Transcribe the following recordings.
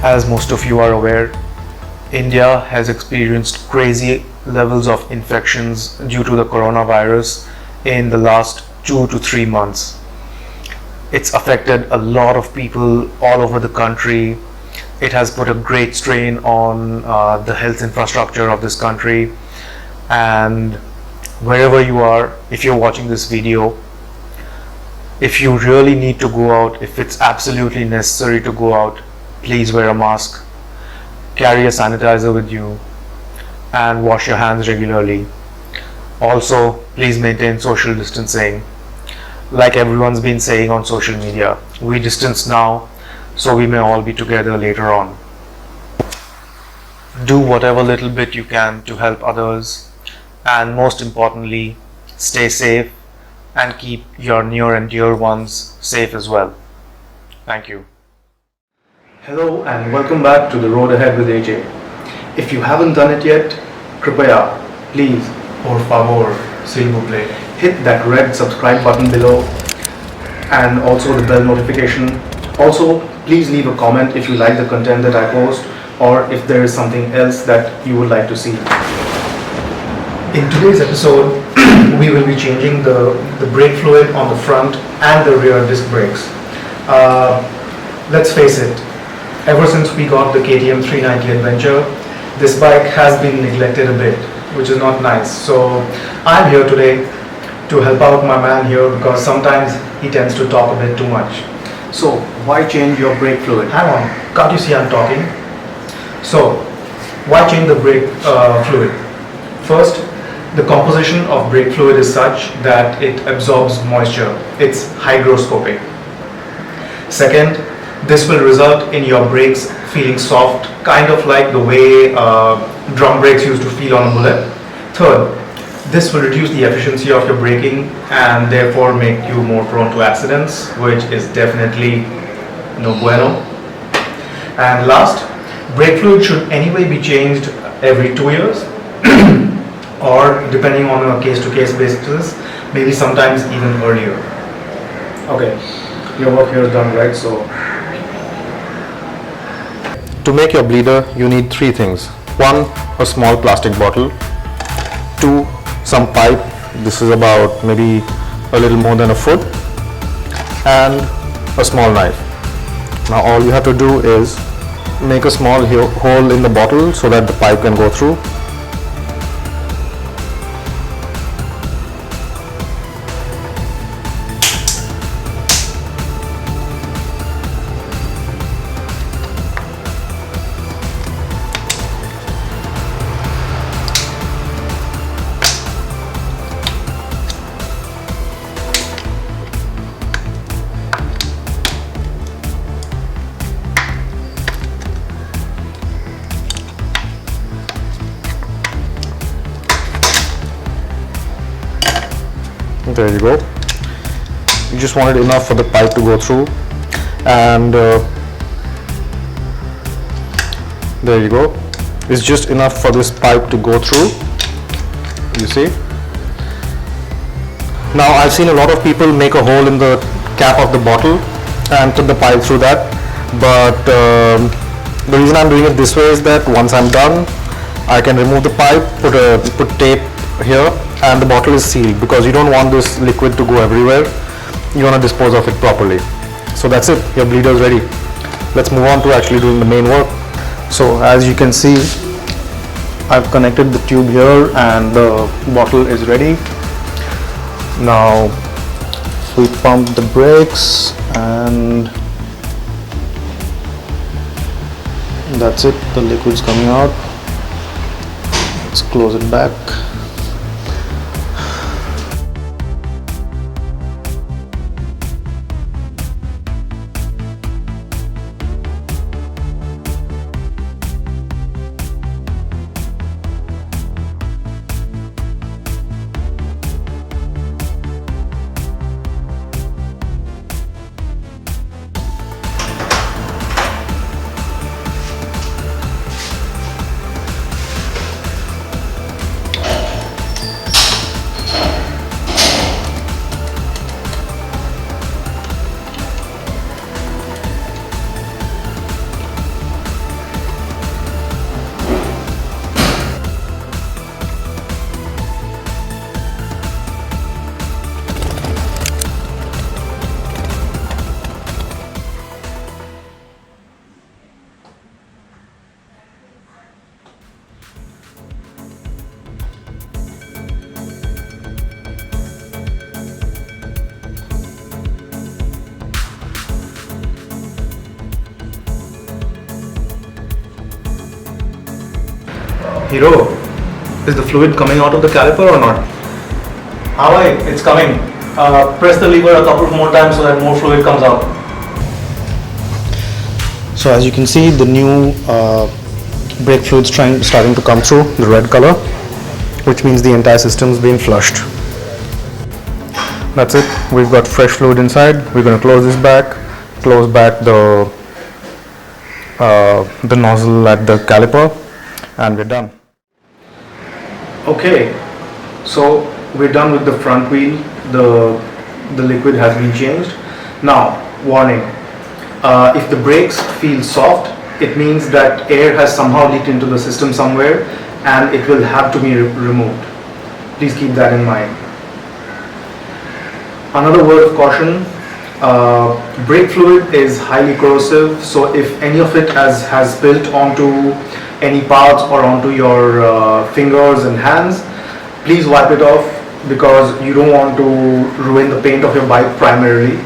As most of you are aware, India has experienced crazy levels of infections due to the coronavirus in the last 2 to 3 months. It's affected a lot of people all over the country. It has put a great strain on the health infrastructure of this country. And wherever you are, if you're watching this video, if you really need to go out, if it's absolutely necessary to go out, please wear a mask, carry a sanitizer with you, and wash your hands regularly. Also, please maintain social distancing. Like everyone's been saying on social media, we distance now so we may all be together later on. Do whatever little bit you can to help others, and most importantly, stay safe and keep your near and dear ones safe as well. Thank you. Hello and welcome back to The Road Ahead with AJ. If you haven't done it yet, कृपया, please, por favor, s'il vous plaît, hit that red subscribe button below and also the bell notification. Also, please leave a comment if you like the content that I post or if there is something else that you would like to see. In today's episode, we will be changing the brake fluid on the front and the rear disc brakes. Let's face it, ever since we got the KTM 390 Adventure, this bike has been neglected a bit, which is not nice. So I'm here today to help out my man here because sometimes he tends to talk a bit too much. So why change your brake fluid? Hang on, can't you see I'm talking? So why change the brake fluid? First, the composition of brake fluid is such that it absorbs moisture. It's hygroscopic. Second, this will result in your brakes feeling soft, kind of like the way drum brakes used to feel on a bullet. Third, this will reduce the efficiency of your braking and therefore make you more prone to accidents, which is definitely no bueno. And last, brake fluid should anyway be changed every 2 years or depending on a case-to-case basis, maybe sometimes even earlier. Okay, your work here is done, right? So to make your bleeder, you need 3 things. 1, a small plastic bottle. 2, some pipe. This is about maybe a little more than a foot. And a small knife. Now all you have to do is make a small hole in the bottle so that the pipe can go through. There you go. You just wanted enough for the pipe to go through, and there you go. It's just enough for this pipe to go through. You see? Now I've seen a lot of people make a hole in the cap of the bottle and put the pipe through that, but the reason I'm doing it this way is that once I'm done, I can remove the pipe, put tape here, and the bottle is sealed because you don't want this liquid to go everywhere. You want to dispose of it properly. So that's it, your bleeder is ready. Let's move on to actually doing the main work. So as you can see, I've connected the tube here and the bottle is ready. Now we pump the brakes and that's it, the liquid's coming out. Let's close it back. Hero, is the fluid coming out of the caliper or not? Alright, it's coming. Press the lever a couple more times so that more fluid comes out. So as you can see, the new brake fluid's starting to come through, the red color, which means the entire system's been flushed. That's it. We've got fresh fluid inside. We're going to close this back, close back the nozzle at the caliper, and we're done. Okay, so we're done with the front wheel. The liquid has been changed. Now, warning, if the brakes feel soft, it means that air has somehow leaked into the system somewhere and it will have to be removed. Please keep that in mind. Another word of caution, brake fluid is highly corrosive, so if any of it has spilled onto any parts or onto your fingers and hands, please wipe it off, because you don't want to ruin the paint of your bike primarily,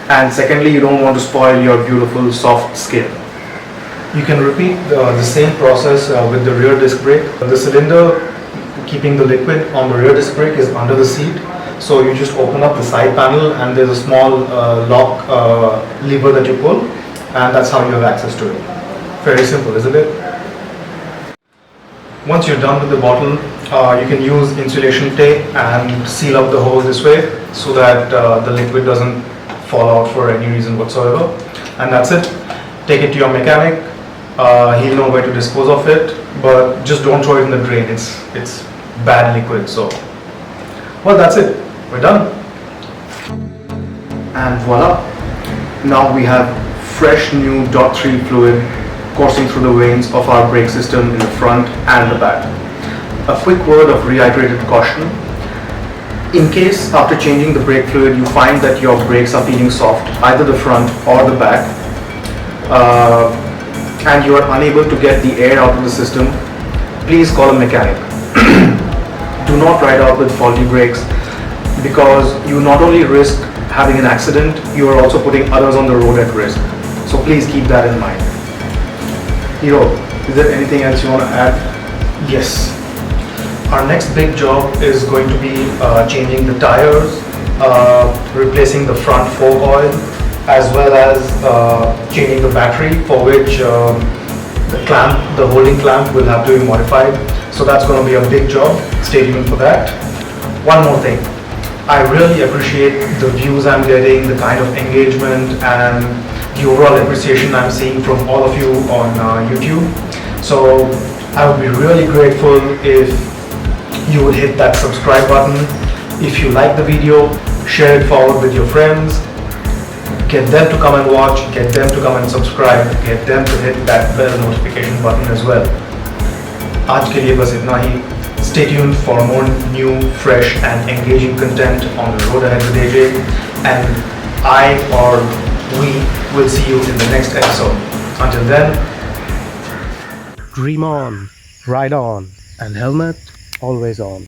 and secondly, you don't want to spoil your beautiful soft skin. You can repeat the same process with the rear disc brake. The cylinder keeping the liquid on the rear disc brake is under the seat, so you just open up the side panel and there's a small lock lever that you pull, and that's how you have access to it. Very simple, isn't it? Once you're done with the bottle, you can use insulation tape and seal up the hole this way so that the liquid doesn't fall out for any reason whatsoever. And that's it. Take it to your mechanic. He'll know where to dispose of it, but just don't throw it in the drain. It's bad liquid. So, well, that's it. We're done. And voila! Now we have fresh new .3 fluid coursing through the veins of our brake system in the front and the back. A quick word of reiterated caution. In case after changing the brake fluid you find that your brakes are feeling soft, either the front or the back, and you are unable to get the air out of the system, please call a mechanic. Do not ride out with faulty brakes, because you not only risk having an accident, you are also putting others on the road at risk. So please keep that in mind. Hero, is there anything else you want to add? Yes. Our next big job is going to be changing the tires, replacing the front fork oil, as well as changing the battery, for which the holding clamp will have to be modified. So that's going to be a big job. Stay tuned for that. One more thing. I really appreciate the views I'm getting, the kind of engagement and the overall appreciation I'm seeing from all of you on YouTube. So I would be really grateful if you would hit that subscribe button. If you like the video, share it forward with your friends. Get them to come and watch, get them to come and subscribe, get them to hit that bell notification button as well. आज के लिए बस इतना ही. Stay tuned for more new, fresh and engaging content on the road ahead with AJ, and I or we will see you in the next episode. Until then, Dream on, ride on, and helmet always on.